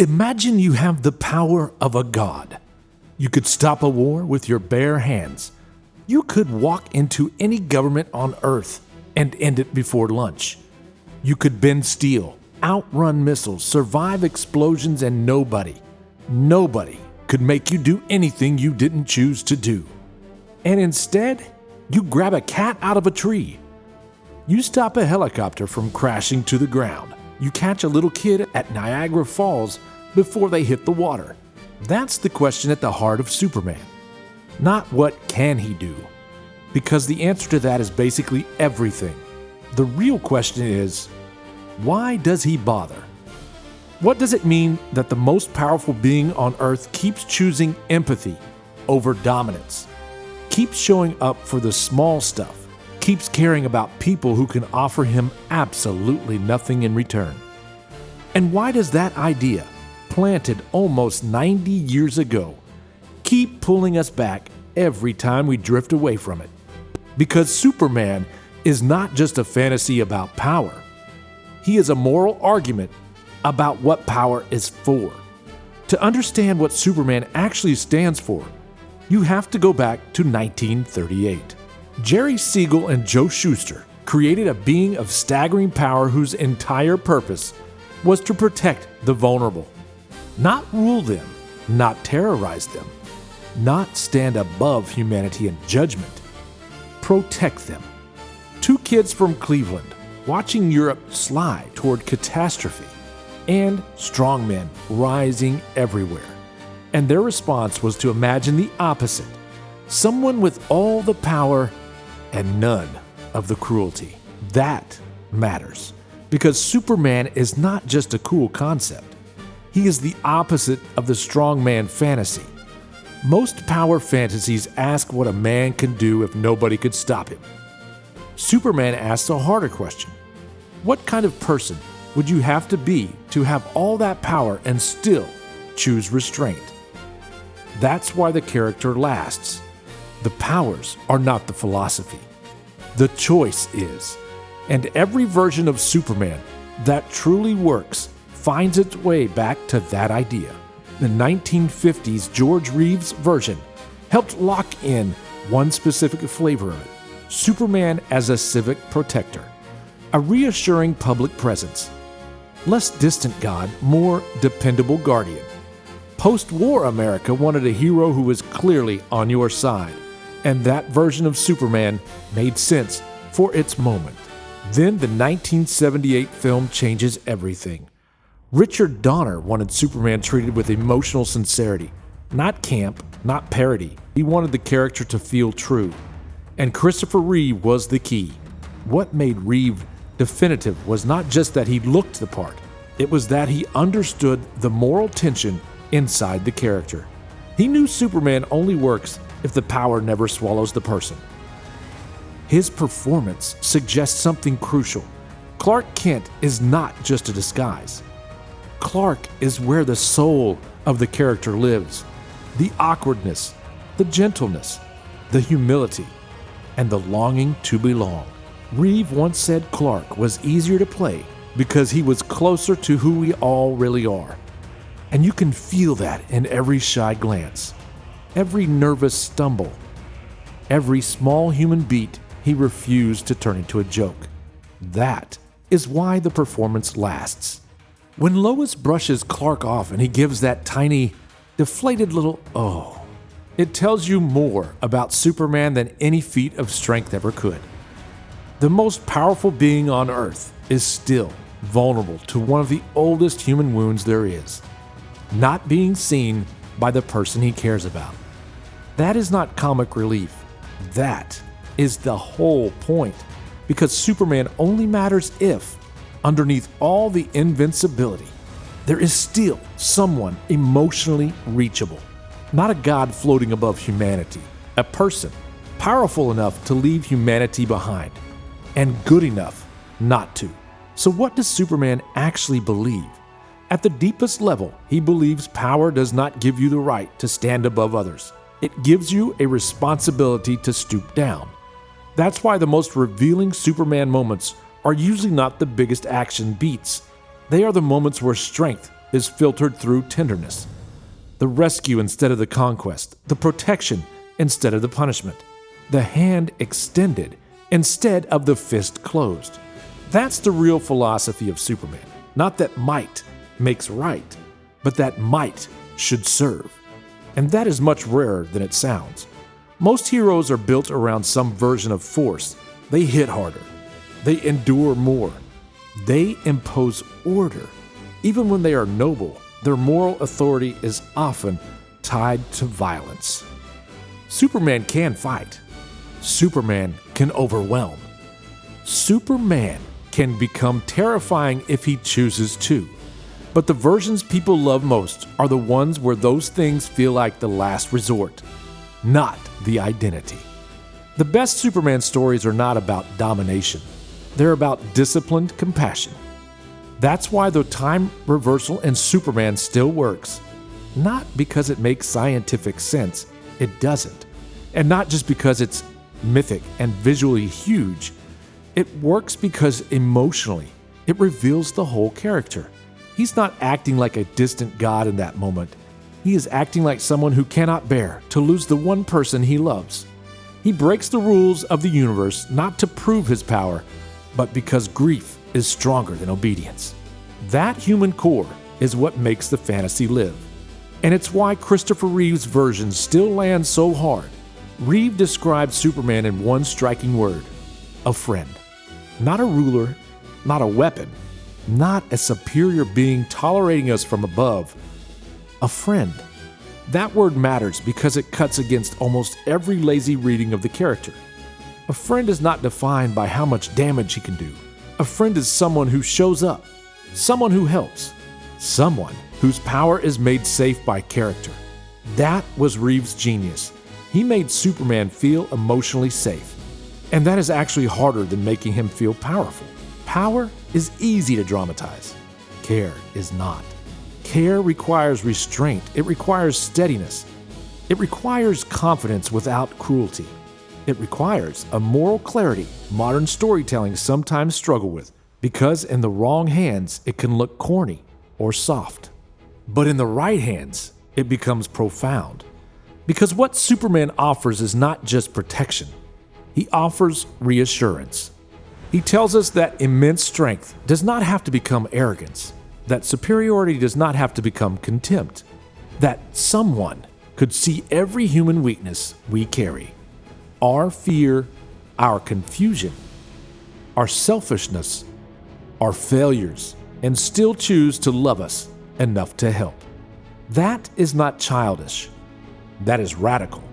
Imagine you have the power of a god. You could stop a war with your bare hands. You could walk into any government on Earth and end it before lunch. You could bend steel, outrun missiles, survive explosions, and nobody could make you do anything you didn't choose to do. And instead, you grab a cat out of a tree. You stop a helicopter from crashing to the ground. You catch a little kid at Niagara Falls before they hit the water. That's the question at the heart of Superman. Not what can he do, because the answer to that is basically everything. The real question is, why does he bother? What does it mean that the most powerful being on Earth keeps choosing empathy over dominance, keeps showing up for the small stuff, keeps caring about people who can offer him absolutely nothing in return? And why does that idea, planted almost 90 years ago, keep pulling us back every time we drift away from it? Because Superman is not just a fantasy about power. He is a moral argument about what power is for. To understand what Superman actually stands for, you have to go back to 1938. Jerry Siegel and Joe Shuster created a being of staggering power whose entire purpose was to protect the vulnerable. Not rule them, not terrorize them, not stand above humanity in judgment. Protect them. Two kids from Cleveland watching Europe slide toward catastrophe, and strongmen rising everywhere. And their response was to imagine the opposite: someone with all the power and none of the cruelty. That matters, because Superman is not just a cool concept. He is the opposite of the strongman fantasy. Most power fantasies ask what a man can do if nobody could stop him. Superman asks a harder question. What kind of person would you have to be to have all that power and still choose restraint? That's why the character lasts. The powers are not the philosophy. The choice is. And every version of Superman that truly works finds its way back to that idea. The 1950s George Reeves version helped lock in one specific flavor of it: Superman as a civic protector, a reassuring public presence. Less distant God, more dependable guardian. Post-war America wanted a hero who was clearly on your side, and that version of Superman made sense for its moment. Then the 1978 film changes everything. Richard Donner wanted Superman treated with emotional sincerity, not camp, not parody. He wanted the character to feel true. And Christopher Reeve was the key. What made Reeve definitive was not just that he looked the part, it was that he understood the moral tension inside the character. He knew Superman only works if the power never swallows the person. His performance suggests something crucial. Clark Kent is not just a disguise. Clark is where the soul of the character lives. The awkwardness, the gentleness, the humility, and the longing to belong. Reeve once said Clark was easier to play because he was closer to who we all really are. And you can feel that in every shy glance, every nervous stumble, every small human beat he refused to turn into a joke. That is why the performance lasts. When Lois brushes Clark off and he gives that tiny, deflated little "oh," it tells you more about Superman than any feat of strength ever could. The most powerful being on Earth is still vulnerable to one of the oldest human wounds there is: not being seen by the person he cares about. That is not comic relief. That is the whole point, because Superman only matters if, underneath all the invincibility, there is still someone emotionally reachable. Not a god floating above humanity, a person powerful enough to leave humanity behind, and good enough not to. So what does Superman actually believe? At the deepest level, he believes power does not give you the right to stand above others. It gives you a responsibility to stoop down. That's why the most revealing Superman moments are usually not the biggest action beats. They are the moments where strength is filtered through tenderness. The rescue instead of the conquest, the protection instead of the punishment, the hand extended instead of the fist closed. That's the real philosophy of Superman. Not that might makes right, but that might should serve. And that is much rarer than it sounds. Most heroes are built around some version of force. They hit harder. They endure more. They impose order. Even when they are noble, their moral authority is often tied to violence. Superman can fight. Superman can overwhelm. Superman can become terrifying if he chooses to. But the versions people love most are the ones where those things feel like the last resort, not the identity. The best Superman stories are not about domination. They're about disciplined compassion. That's why the time reversal in Superman still works. Not because it makes scientific sense, it doesn't. And not just because it's mythic and visually huge. It works because emotionally, it reveals the whole character. He's not acting like a distant god in that moment. He is acting like someone who cannot bear to lose the one person he loves. He breaks the rules of the universe not to prove his power, but because grief is stronger than obedience. That human core is what makes the fantasy live. And it's why Christopher Reeve's version still lands so hard. Reeve described Superman in one striking word: a friend. Not a ruler, not a weapon, not a superior being tolerating us from above. A friend. That word matters because it cuts against almost every lazy reading of the character. A friend is not defined by how much damage he can do. A friend is someone who shows up, someone who helps, someone whose power is made safe by character. That was Reeve's genius. He made Superman feel emotionally safe. And that is actually harder than making him feel powerful. Power is easy to dramatize. Care is not. Care requires restraint. It requires steadiness. It requires confidence without cruelty. It requires a moral clarity modern storytelling sometimes struggle with, because in the wrong hands it can look corny or soft. But in the right hands, it becomes profound. Because what Superman offers is not just protection. He offers reassurance. He tells us that immense strength does not have to become arrogance, that superiority does not have to become contempt, that someone could see every human weakness we carry, our fear, our confusion, our selfishness, our failures, and still choose to love us enough to help. That is not childish. That is radical.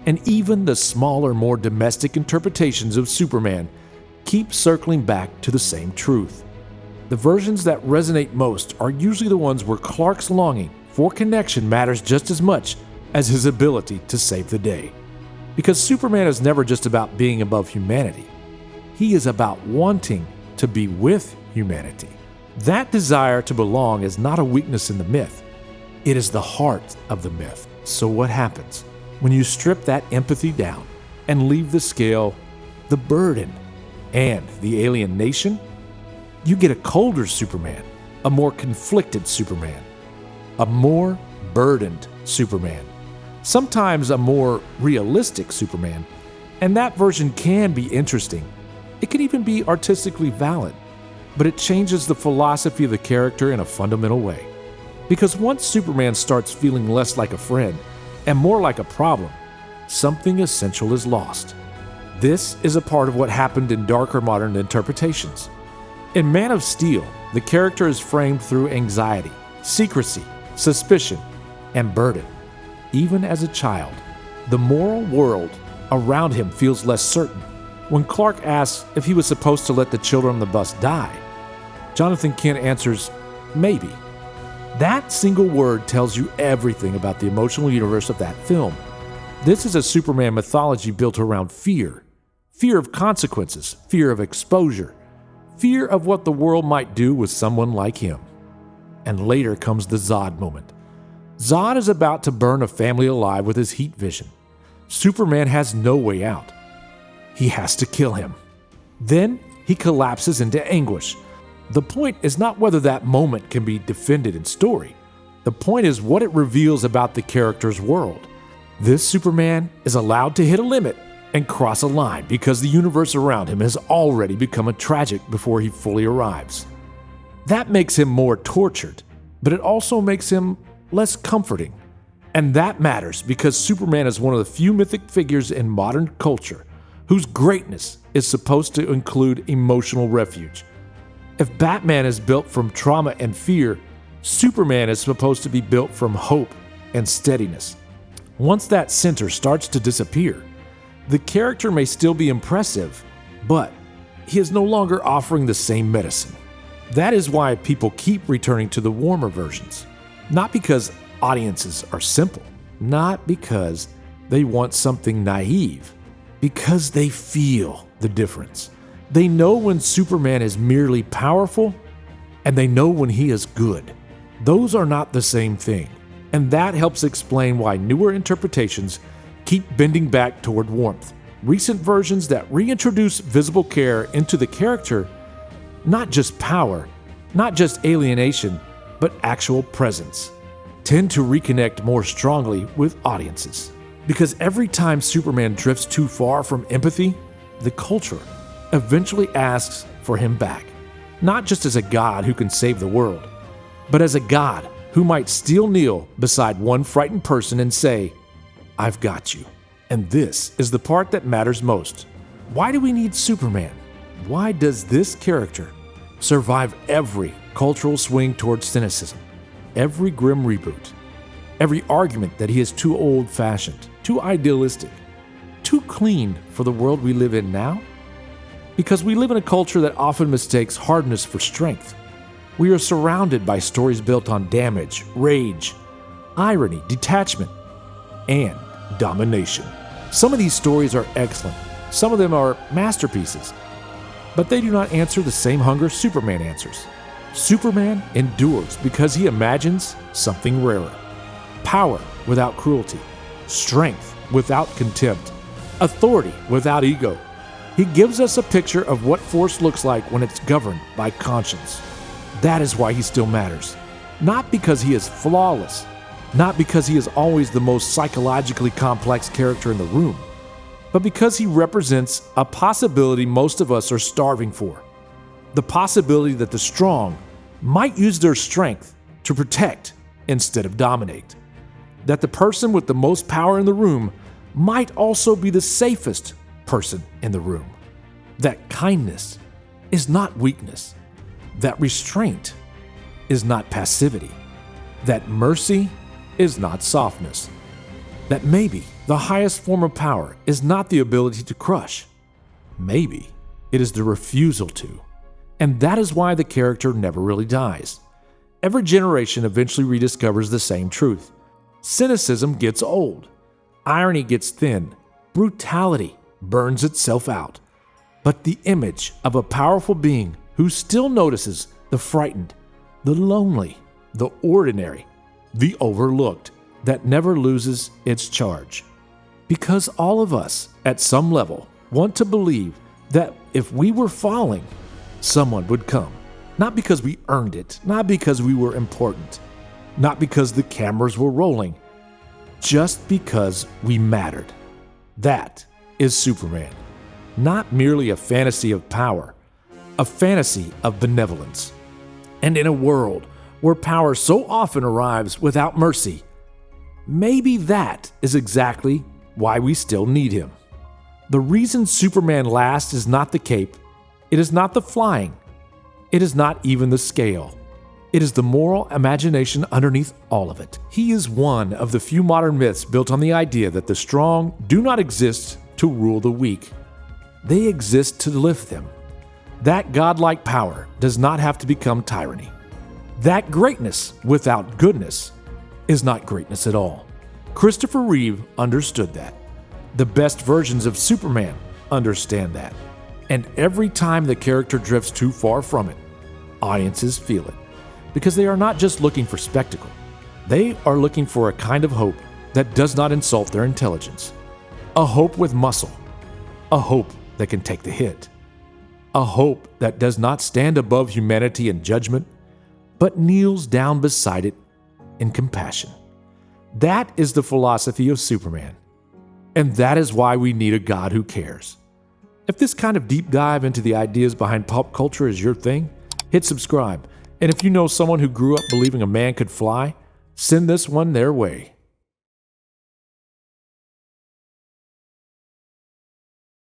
And even the smaller, more domestic interpretations of Superman keep circling back to the same truth. The versions that resonate most are usually the ones where Clark's longing for connection matters just as much as his ability to save the day. Because Superman is never just about being above humanity. He is about wanting to be with humanity. That desire to belong is not a weakness in the myth. It is the heart of the myth. So what happens when you strip that empathy down and leave the scale, the burden, and the alienation? You get a colder Superman, a more conflicted Superman, a more burdened Superman, sometimes a more realistic Superman, and that version can be interesting. It can even be artistically valid, but it changes the philosophy of the character in a fundamental way. Because once Superman starts feeling less like a friend and more like a problem, something essential is lost. This is a part of what happened in darker modern interpretations. In Man of Steel, the character is framed through anxiety, secrecy, suspicion, and burden. Even as a child, the moral world around him feels less certain. When Clark asks if he was supposed to let the children on the bus die, Jonathan Kent answers, maybe. That single word tells you everything about the emotional universe of that film. This is a Superman mythology built around fear. Fear of consequences, fear of exposure, fear of what the world might do with someone like him. And later comes the Zod moment. Zod is about to burn a family alive with his heat vision. Superman has no way out. He has to kill him. Then he collapses into anguish. The point is not whether that moment can be defended in story. The point is what it reveals about the character's world. This Superman is allowed to hit a limit and cross a line because the universe around him has already become a tragic before he fully arrives. That makes him more tortured, but it also makes him less comforting. And that matters because Superman is one of the few mythic figures in modern culture whose greatness is supposed to include emotional refuge. If Batman is built from trauma and fear, Superman is supposed to be built from hope and steadiness. Once that center starts to disappear, the character may still be impressive, but he is no longer offering the same medicine. That is why people keep returning to the warmer versions. Not because audiences are simple, not because they want something naive, because they feel the difference. They know when Superman is merely powerful, and they know when he is good. Those are not the same thing, and that helps explain why newer interpretations keep bending back toward warmth. Recent versions that reintroduce visible care into the character, not just power, not just alienation, but actual presence, tend to reconnect more strongly with audiences. Because every time Superman drifts too far from empathy, the culture eventually asks for him back. Not just as a god who can save the world, but as a god who might still kneel beside one frightened person and say, "I've got you." And this is the part that matters most. Why do we need Superman? Why does this character survive every cultural swing towards cynicism, every grim reboot, every argument that he is too old-fashioned, too idealistic, too clean for the world we live in now? Because we live in a culture that often mistakes hardness for strength. We are surrounded by stories built on damage, rage, irony, detachment, and domination. Some of these stories are excellent. Some of them are masterpieces. But they do not answer the same hunger Superman answers. Superman endures because he imagines something rarer. Power without cruelty. Strength without contempt. Authority without ego. He gives us a picture of what force looks like when it's governed by conscience. That is why he still matters. Not because he is flawless. Not because he is always the most psychologically complex character in the room. But because he represents a possibility most of us are starving for. The possibility that the strong might use their strength to protect instead of dominate. That the person with the most power in the room might also be the safest person in the room. That kindness is not weakness. That restraint is not passivity. That mercy is not softness. That maybe the highest form of power is not the ability to crush. Maybe it is the refusal to. And that is why the character never really dies. Every generation eventually rediscovers the same truth. Cynicism gets old. Irony gets thin. Brutality burns itself out. But the image of a powerful being who still notices the frightened, the lonely, the ordinary, the overlooked, that never loses its charge. Because all of us, at some level, want to believe that if we were falling, someone would come. Not because we earned it, not because we were important, not because the cameras were rolling, just because we mattered. That is Superman. Not merely a fantasy of power, a fantasy of benevolence. And in a world where power so often arrives without mercy, maybe that is exactly why we still need him. The reason Superman lasts is not the cape, it is not the flying, it is not even the scale. It is the moral imagination underneath all of it. He is one of the few modern myths built on the idea that the strong do not exist to rule the weak. They exist to lift them. That godlike power does not have to become tyranny. That greatness without goodness is not greatness at all. Christopher Reeve understood that. The best versions of Superman understand that. And every time the character drifts too far from it, audiences feel it. Because they are not just looking for spectacle. They are looking for a kind of hope that does not insult their intelligence. A hope with muscle. A hope that can take the hit. a hope that does not stand above humanity and judgment, but kneels down beside it in compassion. That is the philosophy of Superman. And that is why we need a God who cares. If this kind of deep dive into the ideas behind pop culture is your thing, hit subscribe. And if you know someone who grew up believing a man could fly, send this one their way.